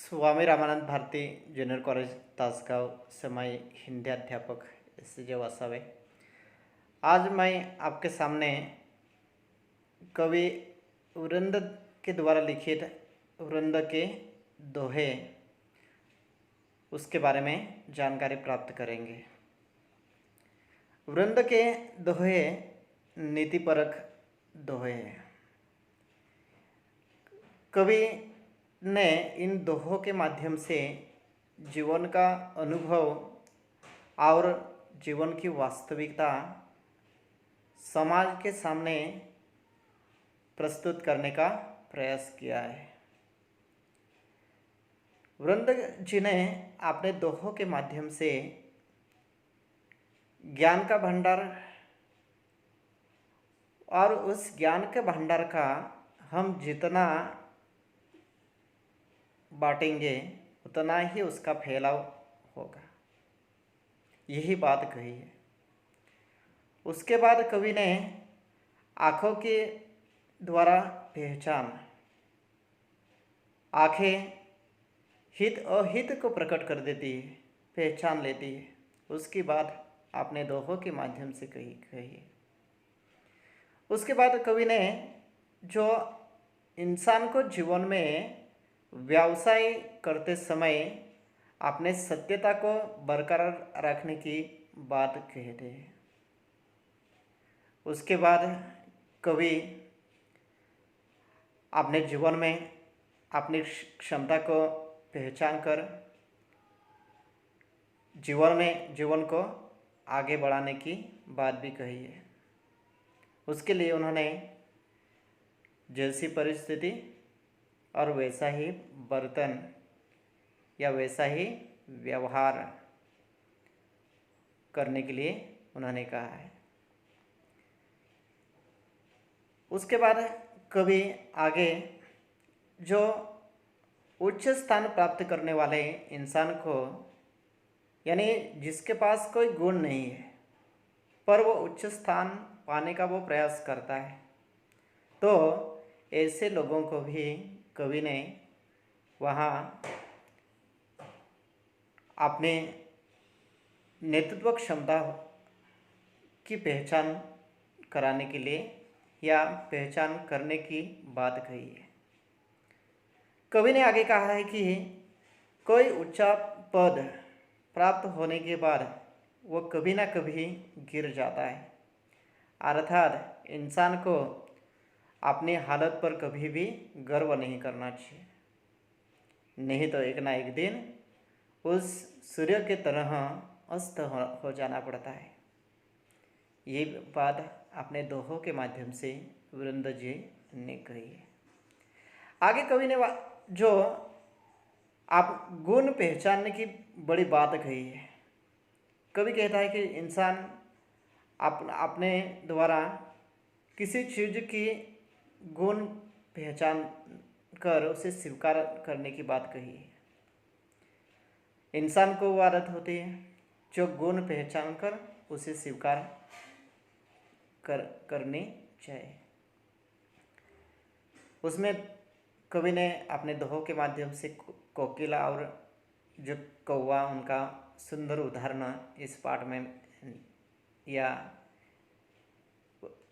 Swami Ramanand Bharti junior college Tasgaon से मैं हिंदी अध्यापक एस.जे. वसावे। आज मैं आपके सामने कवि वृंद के द्वारा लिखित वृंद के दोहे उसके बारे में जानकारी प्राप्त करेंगे। वृंद के दोहे नीतिपरक दोहे हैं। कवि ने इन दोहों के माध्यम से जीवन का अनुभव और जीवन की वास्तविकता समाज के सामने प्रस्तुत करने का प्रयास किया है। वृंद जी ने अपने दोहों के माध्यम से ज्ञान का भंडार और उस ज्ञान के भंडार का हम जितना बांटेंगे उतना ही उसका फैलाव होगा, यही बात कही है। उसके बाद कवि ने आँखों के द्वारा पहचान, आँखें हित अहित को प्रकट कर देती है, पहचान लेती है। उसकी बात आपने दोहों के माध्यम से कही। उसके बाद कवि ने जो इंसान को जीवन में व्यवसाय करते समय अपने सत्यता को बरकरार रखने की बात कहते हैं। उसके बाद कवि अपने जीवन में अपनी क्षमता को पहचान कर जीवन को आगे बढ़ाने की बात भी कही है। उसके लिए उन्होंने जैसी परिस्थिति और वैसा ही बर्तन या वैसा ही व्यवहार करने के लिए उन्होंने कहा है। उसके बाद कवि आगे जो उच्च स्थान प्राप्त करने वाले इंसान को, यानी जिसके पास कोई गुण नहीं है पर वो उच्च स्थान पाने का वो प्रयास करता है, तो ऐसे लोगों को भी कवि ने वहाँ अपने नेतृत्व क्षमता की पहचान कराने के लिए या पहचान करने की बात कही है। कवि ने आगे कहा है कि कोई ऊंचा पद प्राप्त होने के बाद वो कभी ना कभी गिर जाता है, अर्थात इंसान को अपनी हालत पर कभी भी गर्व नहीं करना चाहिए, नहीं तो एक ना एक दिन उस सूर्य के तरह अस्त हो जाना पड़ता है। ये बात अपने दोहों के माध्यम से वृंद जी ने कही है। आगे कवि ने जो आप गुण पहचानने की बड़ी बात कही है। कवि कहता है कि इंसान अपने द्वारा किसी चीज़ की गुण पहचान कर उसे स्वीकार करने की बात कही है। इंसान को वो आदत होती है जो गुण पहचान कर उसे स्वीकार करनी चाहिए। उसमें कवि ने अपने दोहों के माध्यम से कोकिला और जो कौवा, उनका सुंदर उदाहरण इस पाठ में या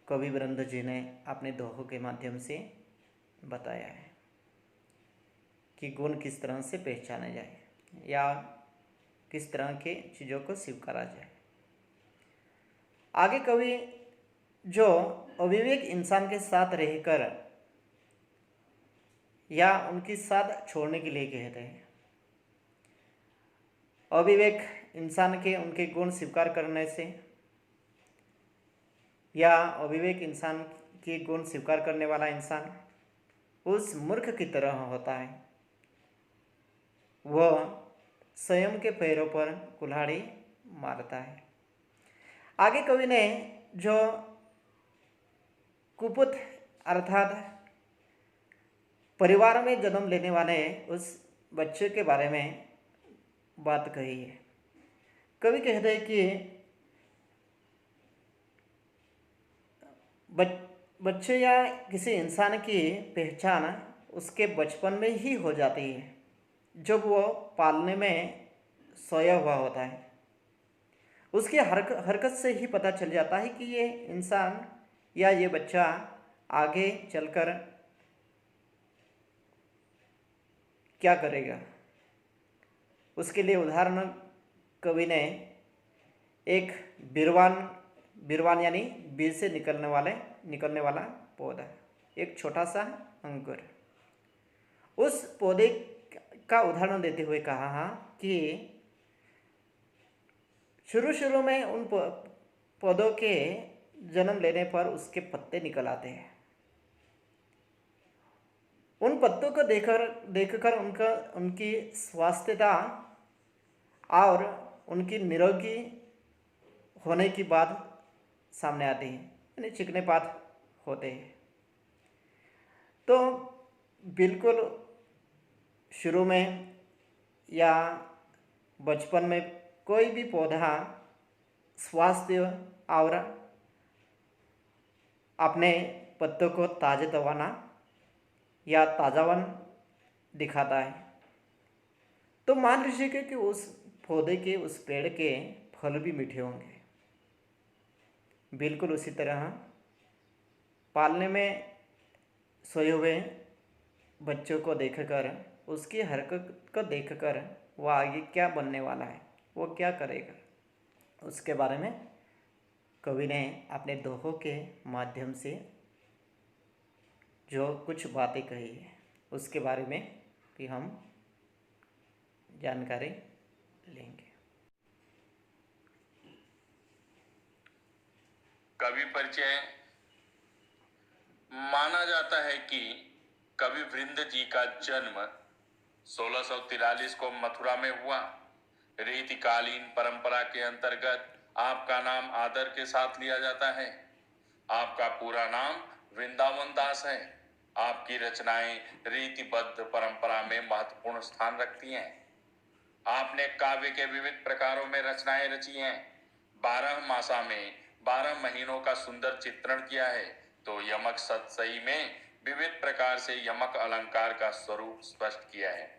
कवि वृंद जी ने अपने दोहों के माध्यम से बताया है कि गुण किस तरह से पहचाने जाए या किस तरह के चीज़ों को स्वीकारा जाए। आगे कवि जो अविवेक इंसान के साथ रहकर या उनके साथ छोड़ने के लिए कहते हैं। अविवेक इंसान के उनके गुण स्वीकार करने से या अविवेक इंसान के गुण स्वीकार करने वाला इंसान उस मूर्ख की तरह होता है, वह स्वयं के पैरों पर कुल्हाड़ी मारता है। आगे कवि ने जो कुपुत अर्थात परिवार में जन्म लेने वाले उस बच्चे के बारे में बात कही है। कवि कहते हैं कि बच्चे या किसी इंसान की पहचान उसके बचपन में ही हो जाती है। जब वो पालने में सोया हुआ होता है, उसकी हरकत से ही पता चल जाता है कि ये इंसान या ये बच्चा आगे चलकर क्या करेगा। उसके लिए उदाहरण कवि ने एक बिरवान बिरवान यानी बीज से निकलने वाला पौधा, एक छोटा सा अंकुर, उस पौधे का उदाहरण देते हुए कहा कि शुरू शुरू में उन पौधों के जन्म लेने पर उसके पत्ते निकल आते हैं। उन पत्तों को देखकर उनकी स्वास्थ्यता और उनकी निरोगी होने की बात सामने आती है, यानी चिकने पात होते हैं। तो बिल्कुल शुरू में या बचपन में कोई भी पौधा स्वास्थ्य और अपने पत्तों को ताज़ेतवाना या ताज़ावन दिखाता है। तो मान लीजिए कि उस पौधे के, उस पेड़ के फल भी मीठे होंगे। बिल्कुल उसी तरह पालने में सोए हुए बच्चों को देखकर, उसकी हरकत को देखकर वो आगे क्या बनने वाला है, वो क्या करेगा, उसके बारे में कवि ने अपने दोहों के माध्यम से जो कुछ बातें कही है उसके बारे में भी हम जानकारी लेंगे। कवि परिचय। माना जाता है कि कवि वृंद जी का जन्म 1643 को मथुरा में हुआ। रीतिकालीन परंपरा के अंतर्गत आपका नाम आदर के साथ लिया जाता है। आपका पूरा नाम वृंदावन दास है। आपकी रचनाएं रीतिबद्ध परंपरा में महत्वपूर्ण स्थान रखती हैं। आपने काव्य के विविध प्रकारों में रचनाएं रची हैं। 12 मासा में 12 महीनों का सुंदर चित्रण किया है। तो यमक सतसई में विविध प्रकार से यमक अलंकार का स्वरूप स्पष्ट किया है।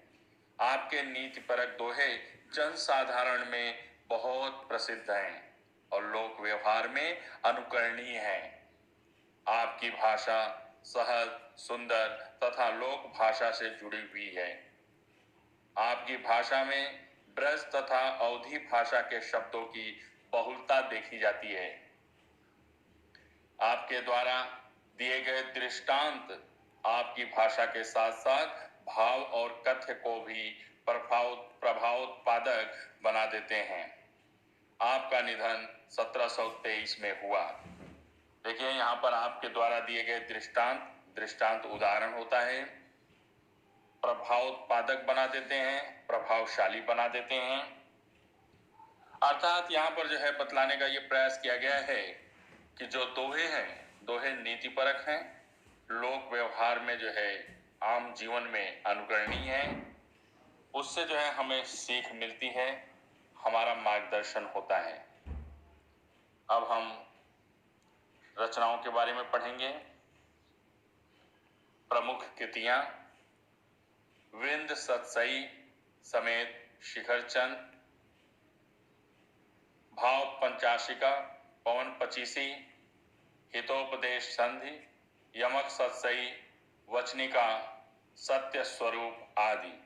आपके नीतिपरक दोहे जनसाधारण में बहुत प्रसिद्ध हैं और लोक व्यवहार में अनुकरणीय हैं। आपकी भाषा सहज, सुंदर तथा लोक भाषा से जुड़ी हुई है। आपकी भाषा में ब्रज तथा अवधी भाषा के शब्दों की बहुलता देखी जाती है। आपके द्वारा दिए गए दृष्टांत आपकी भाषा के साथ साथ भाव और कथ्य को भी प्रभावोत्पादक बना देते हैं। आपका निधन 1723 में हुआ। देखिए यहाँ पर आपके द्वारा दिए गए दृष्टांत उदाहरण होता है, प्रभावोत्पादक बना देते हैं, प्रभावशाली बना देते हैं। अर्थात यहाँ पर जो है बतलाने का ये प्रयास किया गया है कि जो दोहे हैं, दोहे नीतिपरक हैं, लोक व्यवहार में जो है आम जीवन में अनुकरणीय है। उससे जो है हमें सीख मिलती है, हमारा मार्गदर्शन होता है। अब हम रचनाओं के बारे में पढ़ेंगे। प्रमुख कृतियां: वृंद सतसई समेत शिखरचंद, भाव पंचाशिका, पवन पचीसी, हितोपदेश संधि, यमक सतसई, वचनिका, सत्य स्वरूप आदि।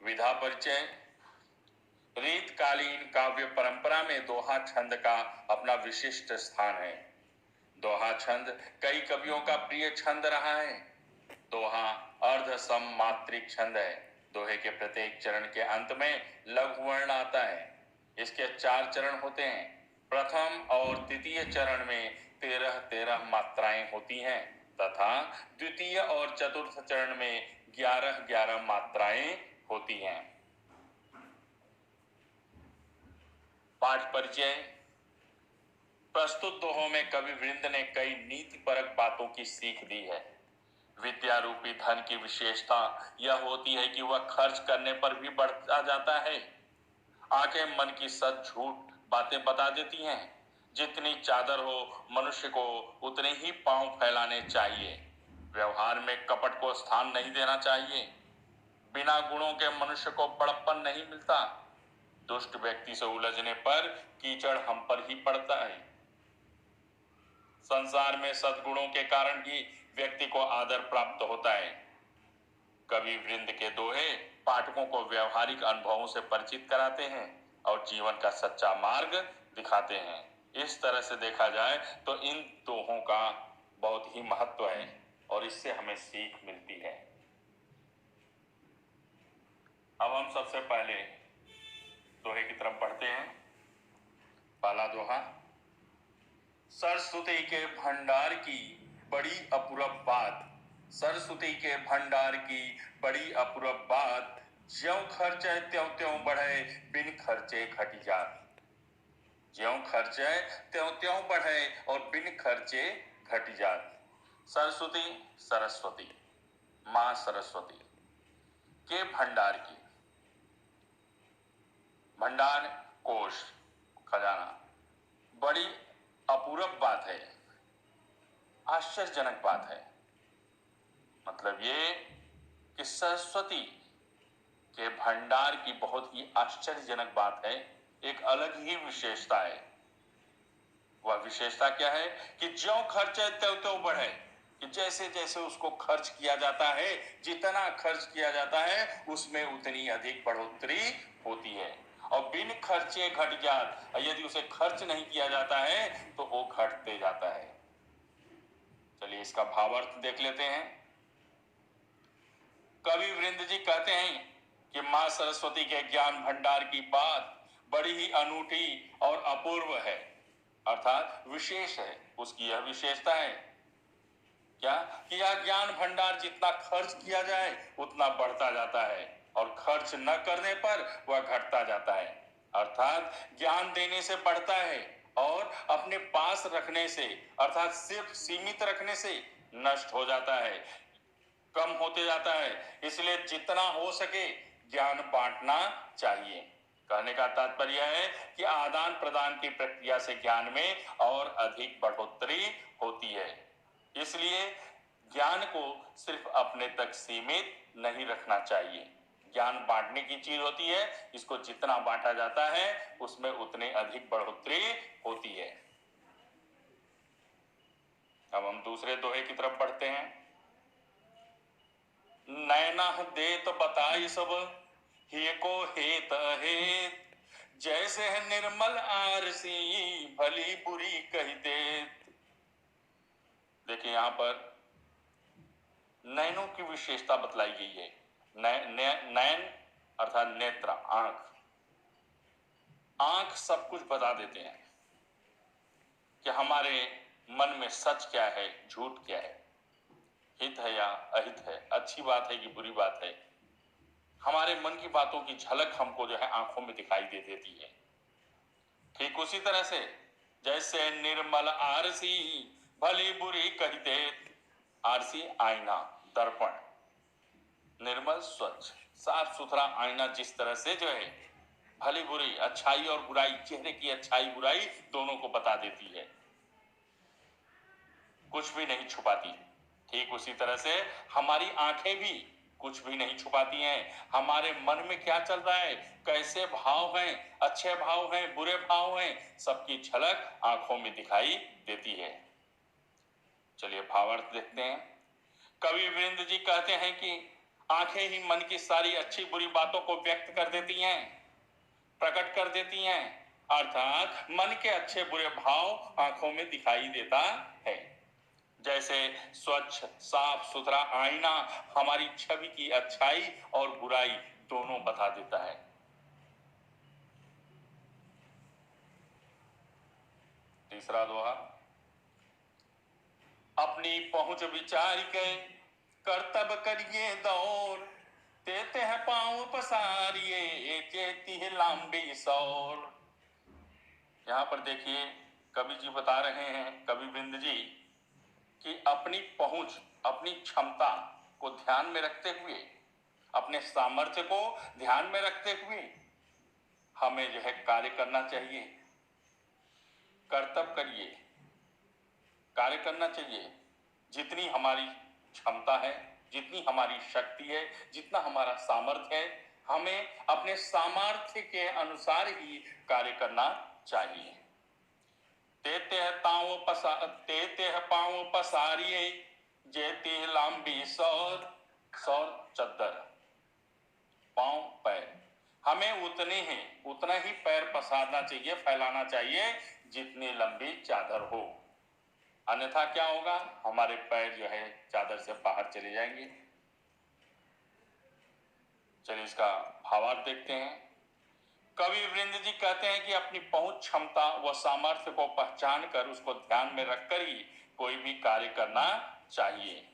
विधा परिचय। रीतकालीन काव्य परंपरा में दोहा छंद का अपना विशिष्ट स्थान है। दोहा छंद कई कवियों का प्रिय छंद रहा है। दोहा अर्ध सम मात्रिक छंद है। दोहे के प्रत्येक चरण के अंत में लघु वर्ण आता है। इसके 4 चरण होते हैं। प्रथम और द्वितीय चरण में 13-13 मात्राएं होती हैं तथा द्वितीय और चतुर्थ चरण में 11-11 मात्राएं होती हैं। पाठ परिचय। प्रस्तुत दोहों में कवि वृंद ने कई नीतिपरक बातों की सीख दी है। विद्या रूपी धन की विशेषता यह होती है कि वह खर्च करने पर भी बढ़ता जाता है। आंखें मन की सच झूठ बातें बता देती हैं। जितनी चादर हो मनुष्य को उतने ही पांव फैलाने चाहिए। व्यवहार में कपट को स्थान नहीं देना चाहिए। बिना गुणों के मनुष्य को बड़प्पन नहीं मिलता। दुष्ट व्यक्ति से उलझने पर कीचड़ हम पर ही पड़ता है। संसार में सद्गुणों के कारण ही व्यक्ति को आदर प्राप्त होता है। कवि वृंद के दोहे पाठकों को व्यवहारिक अनुभवों से परिचित कराते हैं और जीवन का सच्चा मार्ग दिखाते हैं। इस तरह से देखा जाए तो इन दोहों का बहुत ही महत्व है और इससे हमें सीख मिलती है। अब हम सबसे पहले दोहे की तरफ बढ़ते हैं। पहला दोहा, सरस्वती के भंडार की बड़ी अपूरब बात, सरस्वती के भंडार की बड़ी अपूरब बात, ज्यों खर्चे त्यों त्यों बढ़े, बिन खर्चे घट जात। ज्यों खर्चे त्यों त्यों बढ़े और बिन खर्चे घट जात। सरस्वती, सरस्वती, मां सरस्वती के भंडार की, भंडार कोष, खजाना, बड़ी अपूरब बात है, आश्चर्यजनक बात है। मतलब ये कि सरस्वती के भंडार की बहुत ही आश्चर्यजनक बात है, एक अलग ही विशेषता है। वह विशेषता क्या है कि ज्यों खर्चे त्यों त्यों बढ़े, कि जैसे जैसे उसको खर्च किया जाता है, जितना खर्च किया जाता है उसमें उतनी अधिक बढ़ोतरी होती है। और बिन खर्चे घट जात, यदि उसे खर्च नहीं किया जाता है तो वो घटते जाता है। चलिए इसका भावार्थ देख लेते हैं। कवि वृंद जी कहते हैं कि मां सरस्वती के ज्ञान भंडार की बात बड़ी ही अनूठी और अपूर्व है, अर्थात विशेष है। उसकी यह विशेषता है क्या कि यह ज्ञान भंडार जितना खर्च किया जाए उतना बढ़ता जाता है और खर्च न करने पर वह घटता जाता है। अर्थात ज्ञान देने से बढ़ता है और अपने पास रखने से, अर्थात सिर्फ सीमित रखने से नष्ट हो जाता है, कम होते जाता है। इसलिए जितना हो सके ज्ञान बांटना चाहिए। कहने का तात्पर्य है कि आदान प्रदान की प्रक्रिया से ज्ञान में और अधिक बढ़ोतरी होती है। इसलिए ज्ञान को सिर्फ अपने तक सीमित नहीं रखना चाहिए। ज्ञान बांटने की चीज होती है, इसको जितना बांटा जाता है उसमें उतने अधिक बढ़ोतरी होती है। अब हम दूसरे दोहे की तरफ बढ़ते हैं। नैना देत बताई सब, हे को हेत हेत, जैसे है निर्मल आरसी, भली बुरी कही देत। देखिए यहां पर नैनों की विशेषता बतलाई गई है। नैन अर्थात नेत्र, आंख। आंख सब कुछ बता देते हैं कि हमारे मन में सच क्या है, झूठ क्या है, हित है या अहित है, अच्छी बात है कि बुरी बात है। हमारे मन की बातों की झलक हमको जो है आंखों में दिखाई दे देती है। ठीक उसी तरह से जैसे निर्मल आरसी, भली बुरी कही देत। आरसी आईना, दर्पण, निर्मल स्वच्छ साफ सुथरा आईना जिस तरह से जो है भली बुरी, अच्छाई और बुराई, चेहरे की अच्छाई बुराई दोनों को बता देती है, कुछ भी नहीं छुपाती। ठीक उसी तरह से हमारी आंखें भी कुछ भी नहीं छुपाती हैं। हमारे मन में क्या चल रहा है, कैसे भाव हैं, अच्छे भाव हैं, बुरे भाव हैं, सबकी झलक आंखों में दिखाई देती है। चलिए भावार्थ देखते हैं। कवि वृंद जी कहते हैं कि आंखें ही मन की सारी अच्छी बुरी बातों को व्यक्त कर देती हैं, प्रकट कर देती हैं। अर्थात मन के अच्छे बुरे भाव आंखों में दिखाई देता है। जैसे स्वच्छ साफ सुथरा आईना हमारी छवि की अच्छाई और बुराई दोनों बता देता है। तीसरा दोहा, अपनी पहुंच विचार के कर्तव्य करिए दौर, देते हैं पांव पसारिए, चेती है लांबी सौर। यहां पर देखिए कवि जी बता रहे हैं, कवि वृंद जी, कि अपनी पहुंच, अपनी क्षमता को ध्यान में रखते हुए, अपने सामर्थ्य को ध्यान में रखते हुए हमें जो है कार्य करना चाहिए। कर्तव्य करिए, कार्य करना चाहिए। जितनी हमारी क्षमता है, जितनी हमारी शक्ति है, जितना हमारा सामर्थ्य है, हमें अपने सामर्थ्य के अनुसार ही कार्य करना चाहिए। ते पाँव पसारिए, जेते लांबी सौर सौर चद्दर। पाँव पैर हमें उतना ही पैर पसारना चाहिए, फैलाना चाहिए जितनी लंबी चादर हो। अन्यथा क्या होगा, हमारे पैर जो है चादर से बाहर चले जाएंगे। चलिए इसका भावार्थ देखते हैं। कवि वृंद जी कहते हैं कि अपनी पहुंच, क्षमता व सामर्थ्य को पहचान कर उसको ध्यान में रखकर ही कोई भी कार्य करना चाहिए।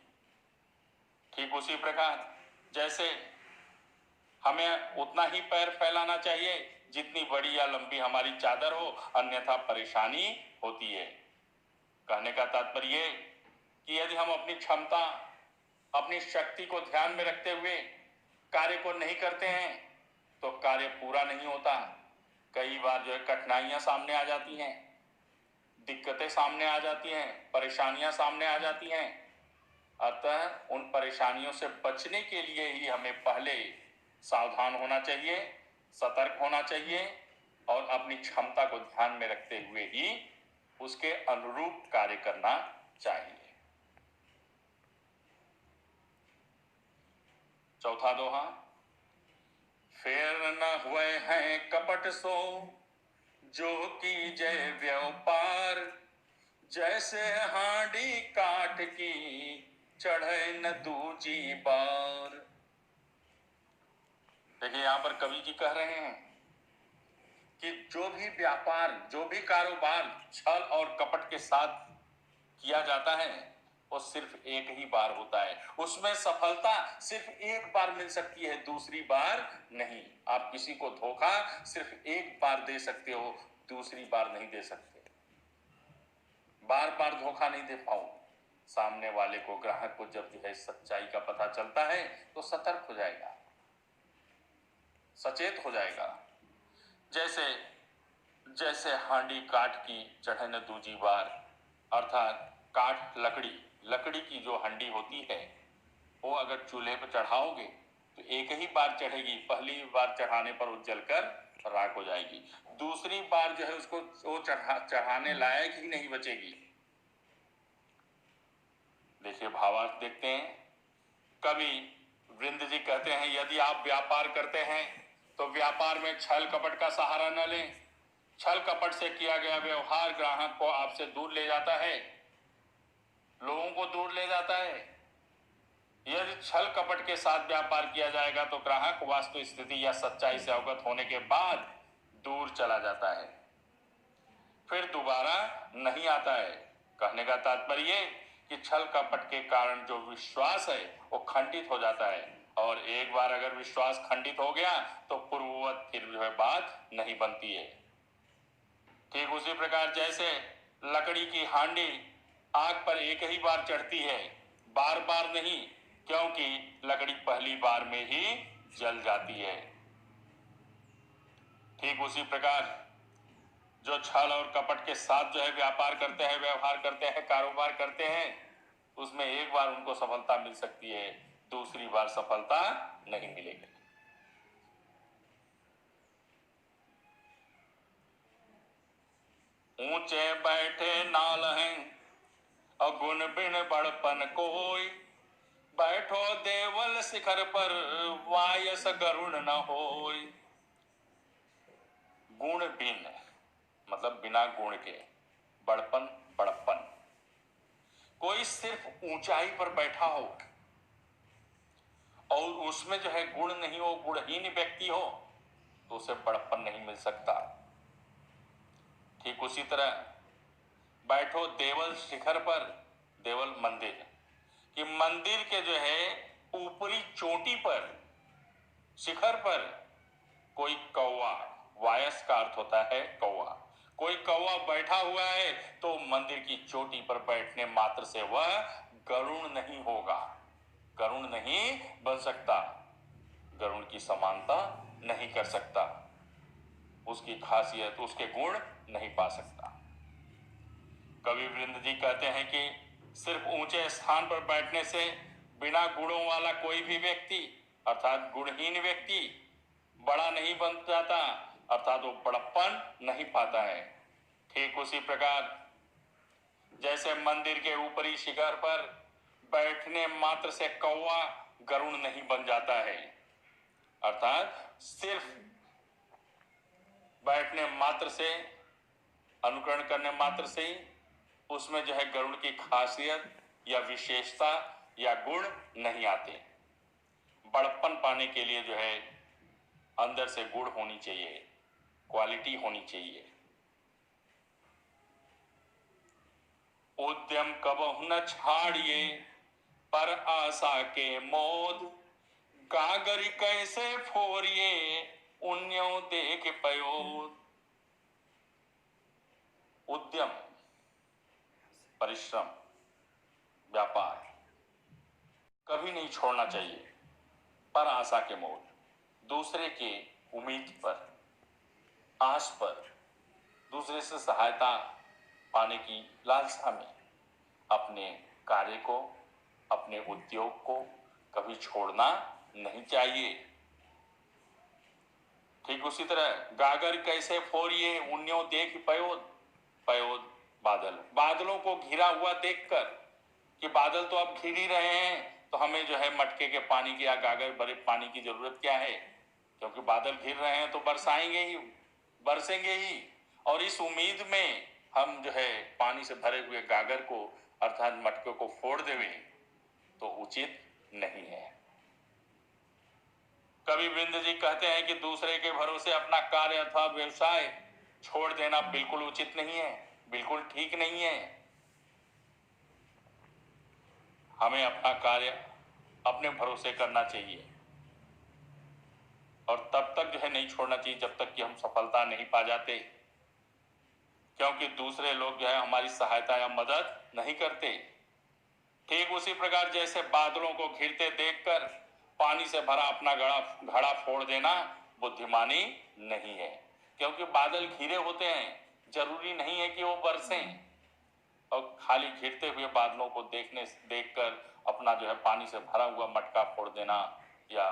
ठीक उसी प्रकार जैसे हमें उतना ही पैर फैलाना चाहिए जितनी बड़ी या लंबी हमारी चादर हो, अन्यथा परेशानी होती है। कहने का तात्पर्य ये कि यदि हम अपनी क्षमता, अपनी शक्ति को ध्यान में रखते हुए कार्य को नहीं करते हैं तो कार्य पूरा नहीं होता। कई बार जो है कठिनाइयां सामने आ जाती हैं, दिक्कतें सामने आ जाती हैं, परेशानियां सामने आ जाती हैं। अतः उन परेशानियों से बचने के लिए ही हमें पहले सावधान होना चाहिए, सतर्क होना चाहिए और अपनी क्षमता को ध्यान में रखते हुए ही उसके अनुरूप कार्य करना चाहिए। चौथा दोहा, फेर न हुए हैं कपट सो, जो की जय व्यापार, जैसे हांडी काट की, चढ़े न दूजी बार। देखिए यहां पर कवि जी कह रहे हैं कि जो भी व्यापार, जो भी कारोबार छल और कपट के साथ किया जाता है वो सिर्फ एक ही बार होता है। उसमें सफलता सिर्फ एक बार मिल सकती है, दूसरी बार नहीं। आप किसी को धोखा सिर्फ एक बार दे सकते हो, दूसरी बार नहीं दे सकते। बार बार धोखा नहीं दे पाओ। सामने वाले को, ग्राहक को जब जो है सच्चाई का पता चलता है तो सतर्क हो जाएगा, सचेत हो जाएगा। जैसे हांडी काठ की, चढ़े न दूजी बार, अर्थात काठ, लकड़ी की जो हंडी होती है वो अगर चूल्हे पर चढ़ाओगे तो एक ही बार चढ़ेगी। पहली बार चढ़ाने पर वो जलकर राख हो जाएगी, दूसरी बार जो है उसको वो चढ़ाने लायक ही नहीं बचेगी। देखिए भावार्थ देखते हैं। कवि वृंद जी कहते हैं यदि आप व्यापार करते हैं तो व्यापार में छल कपट का सहारा न लें। छल कपट से किया गया व्यवहार ग्राहक को आपसे दूर ले जाता है, लोगों को दूर ले जाता है। यदि छल कपट के साथ व्यापार किया जाएगा तो ग्राहक वास्तविक स्थिति या सच्चाई से अवगत होने के बाद दूर चला जाता है, फिर दोबारा नहीं आता है। कहने का तात्पर्य कि छल कपट के कारण जो विश्वास है वो खंडित हो जाता है, और एक बार अगर विश्वास खंडित हो गया तो पूर्ववत फिर जो है बात नहीं बनती है। ठीक उसी प्रकार जैसे लकड़ी की हांडी आग पर एक ही बार चढ़ती है, बार बार नहीं, क्योंकि लकड़ी पहली बार में ही जल जाती है। ठीक उसी प्रकार जो छल और कपट के साथ जो है व्यापार करते हैं, व्यवहार करते हैं, कारोबार करते हैं, उसमें एक बार उनको सफलता मिल सकती है, दूसरी बार सफलता नहीं मिलेगी। ऊंचे बैठे नाल हैं अगुण बिन बड़पन कोई, बैठो देवल शिखर पर वायस गरुण न होय। गुण बिन मतलब बिना गुण के, बड़पन बड़प्पन। कोई सिर्फ ऊंचाई पर बैठा हो और उसमें जो है गुण नहीं हो, गुणहीन व्यक्ति हो, तो उसे बड़प्पन नहीं मिल सकता। ठीक उसी तरह बैठो देवल शिखर पर, देवल मंदिर, कि मंदिर के जो है ऊपरी चोटी पर, शिखर पर कोई कौवा, वायस का अर्थ होता है कौवा, कोई कौवा बैठा हुआ है तो मंदिर की चोटी पर बैठने मात्र से वह गरुण नहीं होगा, गरुण नहीं बन सकता, गरुण की समानता नहीं कर सकता, उसकी खासियत, उसके गुण नहीं पा सकता। कवि वृंद जी कहते हैं कि सिर्फ ऊंचे स्थान पर बैठने से बिना गुणों वाला कोई भी व्यक्ति अर्थात गुणहीन व्यक्ति बड़ा नहीं बन जाता, अर्थात वो बड़प्पन नहीं पाता है। ठीक उसी प्रकार जैसे मंदिर के ऊपरी शिखर पर बैठने मात्र से कौवा गरुड़ नहीं बन जाता है, अर्थात सिर्फ बैठने मात्र से, अनुकरण करने मात्र से ही उसमें जो है गरुड़ की खासियत या विशेषता या गुण नहीं आते। बड़प्पन पाने के लिए जो है अंदर से गुण होनी चाहिए, क्वालिटी होनी चाहिए। उद्यम कबहु न छाड़िए पर आशा के मोद, गागरी कैसे फोरिए उन्यों देख पयोद। उद्यम, परिश्रम, व्यापार कभी नहीं छोड़ना चाहिए, पर आशा के मोल, दूसरे के उम्मीद पर, आस पर, दूसरे से सहायता पाने की लालसा में अपने कार्य को, अपने उद्योग को कभी छोड़ना नहीं चाहिए। ठीक उसी तरह गागर कैसे फोरिए उन्यों देख पयोद, पयोद बादल, बादलों को घिरा हुआ देखकर कि बादल तो अब घिर ही रहे हैं, तो हमें जो है मटके के पानी की या गागर भरे पानी की जरूरत क्या है, क्योंकि बादल घिर रहे हैं तो बरसाएंगे ही, बरसेंगे ही। और इस उम्मीद में हम जो है पानी से भरे हुए गागर को अर्थात मटके को फोड़ देवे तो उचित नहीं है। कवि वृंद जी कहते हैं कि दूसरे के भरोसे अपना कार्य अथवा व्यवसाय छोड़ देना बिल्कुल उचित नहीं है, बिल्कुल ठीक नहीं है। हमें अपना कार्य अपने भरोसे करना चाहिए और तब तक जो है नहीं छोड़ना चाहिए जब तक कि हम सफलता नहीं पा जाते, क्योंकि दूसरे लोग जो है हमारी सहायता या मदद नहीं करते। ठीक उसी प्रकार जैसे बादलों को घिरते देखकर पानी से भरा अपना घड़ा फोड़ देना बुद्धिमानी नहीं है, क्योंकि बादल घिरे होते हैं, जरूरी नहीं है कि वो बरसें। और खाली घिरते हुए बादलों को देखकर अपना जो है पानी से भरा हुआ मटका फोड़ देना या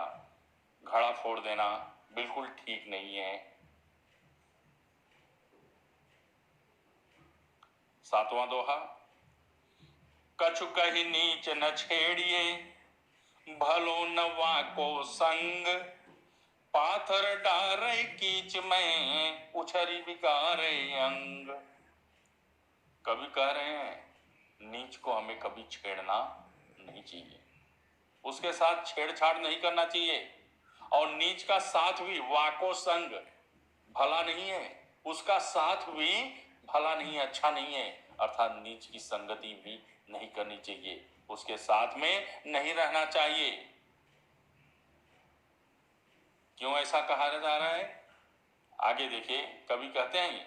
घड़ा फोड़ देना बिल्कुल ठीक नहीं है। 7वां दोहा, कछु कही नीच न छेड़िए भलो नवा को संग, पाथर डारे कीच में उछरी विकारे अंग। कवि कह रहे हैं नीच को हमें कभी छेड़ना नहीं चाहिए, उसके साथ छेड़छाड़ नहीं करना चाहिए। और नीच का साथ भी वाको संग भला नहीं है, उसका साथ भी भला नहीं है, अच्छा नहीं है, अर्थात नीच की संगति भी नहीं करनी चाहिए, उसके साथ में नहीं रहना चाहिए। क्यों ऐसा कहा जा रहा है? आगे देखिए, कवि कहते हैं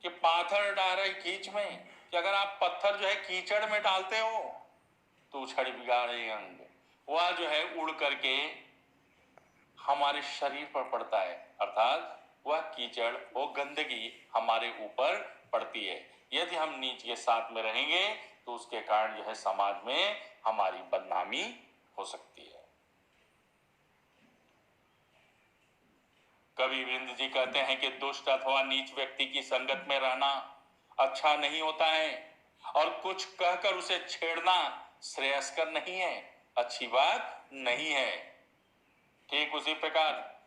कि पाथर डारे कीच में, कि अगर आप पत्थर जो है कीचड़ में डालते हो तो उछड़ बिगाड़े अंग, वह जो है उड़ करके हमारे शरीर पर पड़ता है, अर्थात वह कीचड़, वो गंदगी हमारे ऊपर पड़ती है। यदि हम नीच के साथ में रहेंगे तो उसके कारण जो है समाज में हमारी बदनामी हो सकती है। कवि वृंद जी कहते हैं कि दुष्ट अथवा नीच व्यक्ति की संगत में रहना अच्छा नहीं होता है और कुछ कहकर उसे छेड़ना श्रेयस्कर नहीं है, अच्छी बात नहीं है। ठीक उसी प्रकार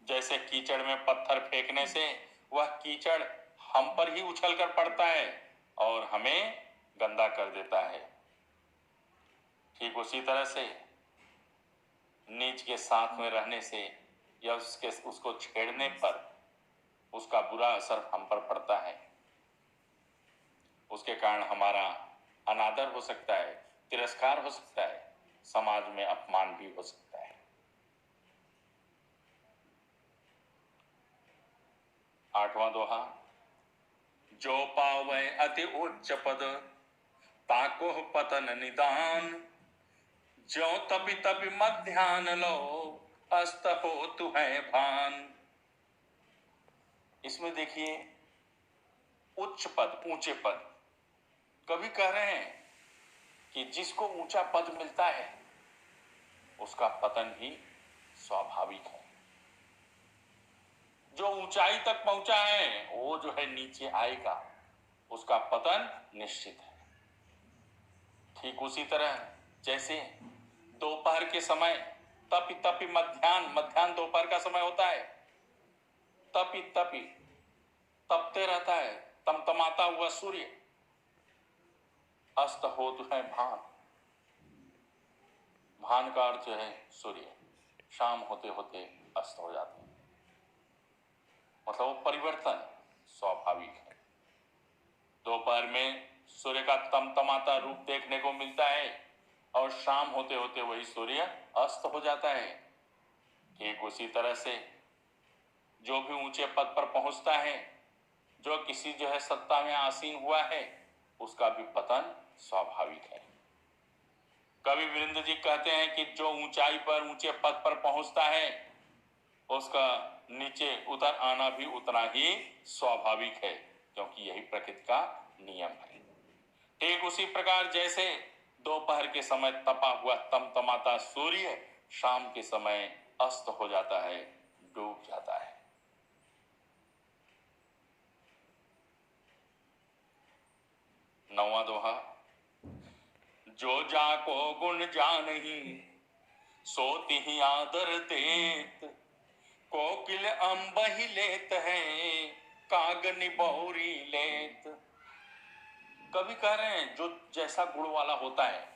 जैसे कीचड़ में पत्थर फेंकने से वह कीचड़ हम पर ही उछल कर पड़ता है और हमें गंदा कर देता है, ठीक उसी तरह से नीच के साथ में रहने से या उसको छेड़ने पर उसका बुरा असर हम पर पड़ता है, उसके कारण हमारा अनादर हो सकता है, तिरस्कार हो सकता है, समाज में अपमान भी हो सकता है। 8वां दोहा, जो पावे अति उच्च पद ताको पतन निदान, जो तपि तपि मध्यान लो अस्त हो तुहे भान। इसमें देखिए उच्च पद, ऊंचे पद, कभी कह रहे हैं कि जिसको ऊंचा पद मिलता है उसका पतन भी स्वाभाविक है। जो ऊंचाई तक पहुंचा है वो जो है नीचे आएगा, उसका पतन निश्चित है। ठीक उसी तरह जैसे दोपहर के समय तपी तपी मध्याह्न दोपहर का समय होता है, तपी तपी तपते रहता है, तमतमाता हुआ सूर्य, अस्त हो तो है भान का अर्थ है सूर्य, शाम होते होते अस्त हो जाते हैं, मतलब वो परिवर्तन स्वाभाविक है। दोपहर में सूर्य का तमतमाता रूप देखने को मिलता है और शाम होते होते वही सूर्य अस्त हो जाता है। ठीक उसी तरह से जो भी ऊंचे पद पर पहुंचता है, जो किसी जो है सत्ता में आसीन हुआ है, उसका भी पतन स्वाभाविक है। कवि वीरेंद्र जी कहते हैं कि जो ऊंचाई पर ऊंचे पद पर पहुंचता है उसका नीचे उतर आना भी उतना ही स्वाभाविक है, क्योंकि यही प्रकृति का नियम है। ठीक उसी प्रकार जैसे दोपहर के समय तपा हुआ तमतमाता सूर्य शाम के समय अस्त हो जाता है, डूब जाता है। नौवां दोहा, जो जाको गुण जानही सोती ही आदर देत, कोकिल अंबही लेत है काग निबौरी लेत। कभी कह रहे हैं जो जैसा गुण वाला होता है,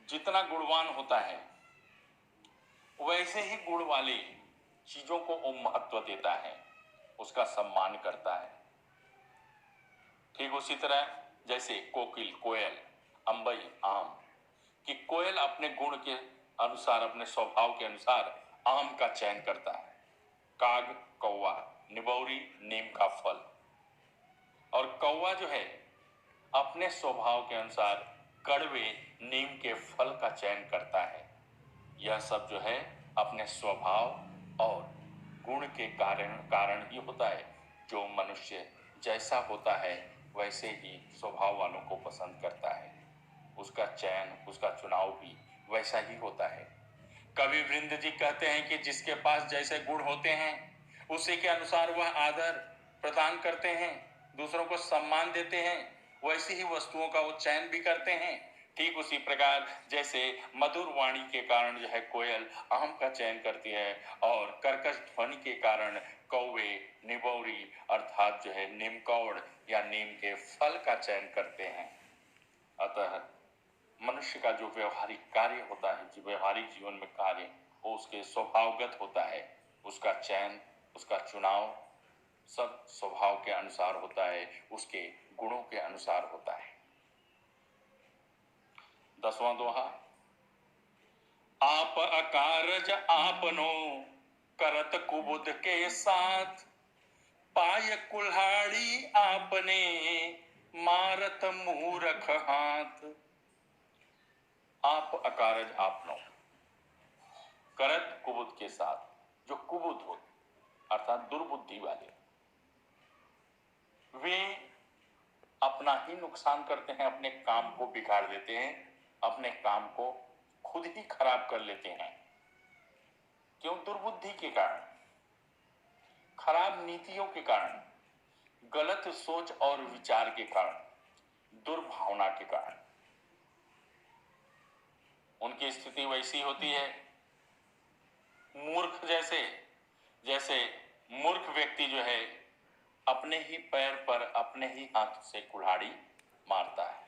जितना गुणवान होता है, वैसे ही गुण वाली चीजों को वो महत्व देता है, उसका सम्मान करता है। ठीक उसी तरह जैसे कोकिल कोयल, अंबई आम, कि कोयल अपने गुण के अनुसार, अपने स्वभाव के अनुसार आम का चयन करता है, काग कौवा, निबौरी नीम का फल, और कौवा जो है अपने स्वभाव के अनुसार कड़वे नीम के फल का चयन करता है। यह सब जो है अपने स्वभाव और गुण के कारण ही होता है। जो मनुष्य जैसा होता है वैसे ही स्वभाव वालों को पसंद करता है, उसका चयन, उसका चुनाव भी वैसा ही होता है। कवि वृंद जी कहते हैं कि जिसके पास जैसे गुण होते हैं उसी के अनुसार वह आदर प्रदान करते हैं, दूसरों को सम्मान देते हैं, वैसी ही वस्तुओं का वो चयन भी करते हैं। ठीक उसी प्रकार जैसे मधुर वाणी के कारण जो है कोयल आम का चयन करती है और कर्कश ध्वनि के कारण कौवे निबौरी अर्थात जो है नीमकौड़ या नीम के फल का चयन करते हैं। अतः मनुष्य का जो व्यवहारिक कार्य होता है, जो व्यवहारिक जीवन में कार्य, वो उसके स्वभावगत होता है, उसका चयन, उसका चुनाव सब स्वभाव के अनुसार होता है, उसके गुणों के अनुसार होता है। 10वां दोहा, आप अकारज आपनो करत कुबुद के साथ, पाय कुल्हाड़ी आपने मारत मूरख हाथ। आप अकारज आपनो, करत कुबुद के साथ, जो कुबुद हो अर्थात दुर्बुद्धि वाले, वे अपना ही नुकसान करते हैं, अपने काम को बिगाड़ देते हैं, अपने काम को खुद ही खराब कर लेते हैं। क्यों? दुर्बुद्धि के कारण, खराब नीतियों के कारण, गलत सोच और विचार के कारण, दुर्भावना के कारण उनकी स्थिति वैसी होती है। मूर्ख जैसे मूर्ख व्यक्ति जो है अपने ही पैर पर अपने ही हाथ से कुल्हाड़ी मारता है।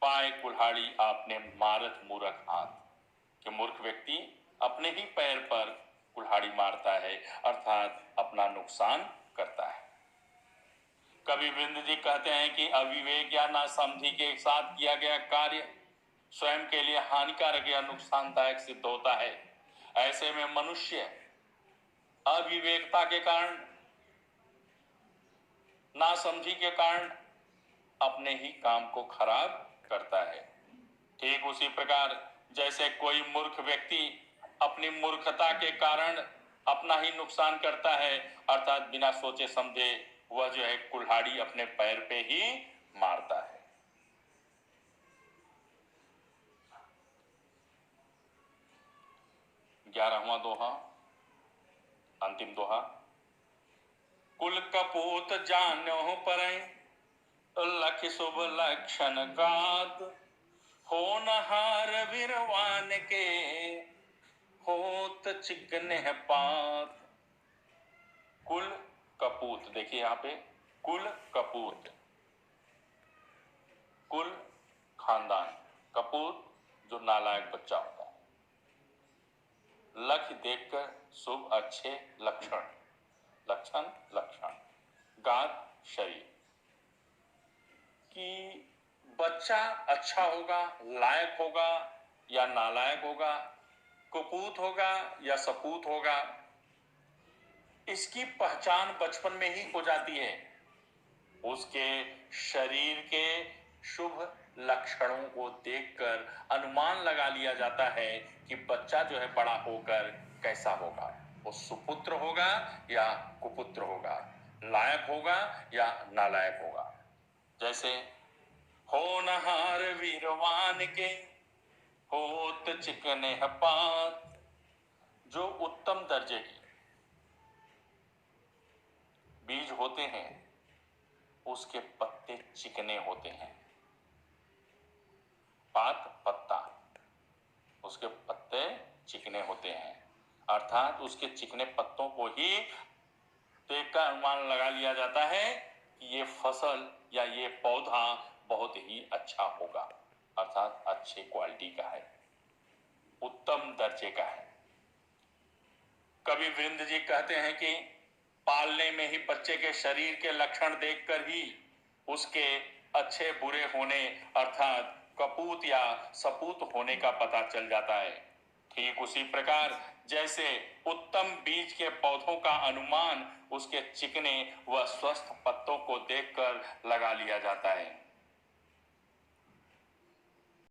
पाए कुल्हाड़ी आपने मारत मूरख हाथ, कि मूर्ख व्यक्ति अपने ही पैर पर कुल्हाड़ी मारता है अर्थात अपना नुकसान करता है। कवि वृंद जी कहते हैं कि अविवेक या नासमझी के साथ किया गया कार्य स्वयं के लिए हानिकारक या नुकसानदायक सिद्ध होता है। ऐसे में मनुष्य अविवेकता के कारण, नासमझी के कारण अपने ही काम को खराब करता है। ठीक उसी प्रकार जैसे कोई मूर्ख व्यक्ति अपनी मूर्खता के कारण अपना ही नुकसान करता है अर्थात बिना सोचे समझे वह जो है कुल्हाड़ी अपने पैर पे ही मारता है। 11वां दोहा, अंतिम दोहा। कुल कपूत जान्यो परय, लख शुभ लक्षण गात, होनहार वीरवान के, होत चिकने पात। कुल कपूत, देखिए यहां पे कुल कपूत, कुल खानदान, कपूत जो नालायक बच्चा होता है, लक्ष्य देखकर शुभ अच्छे लक्षण, लक्षण लक्षण, गात शरीर, कि बच्चा अच्छा होगा, लायक होगा या नालायक होगा, कुपूत होगा या सपूत होगा, इसकी पहचान बचपन में ही हो जाती है। उसके शरीर के शुभ लक्षणों को देखकर अनुमान लगा लिया जाता है कि बच्चा जो है बड़ा होकर कैसा होगा, वो सुपुत्र होगा या कुपुत्र होगा, लायक होगा या नालायक होगा। जैसे होनहार वीरवान के, होत चिकने पात, जो उत्तम दर्जे के बीज होते हैं उसके पत्ते चिकने होते हैं। पात पत्ता, उसके पत्ते चिकने होते हैं, अर्थात उसके चिकने पत्तों को ही देखकर अनुमान लगा लिया जाता है कि ये फसल या ये पौधा बहुत ही अच्छा होगा, अर्थात अच्छी क्वालिटी का है, उत्तम दर्जे का है। कवि वृंद जी कहते हैं कि पालने में ही बच्चे के शरीर के लक्षण देखकर ही उसके अच्छे बुरे होने अर्थात कपूत या सपूत होने का पता चल जाता है। ठीक उसी प्रकार जैसे उत्तम बीज के पौधों का अनुमान उसके चिकने व स्वस्थ पत्तों को देखकर लगा लिया जाता है।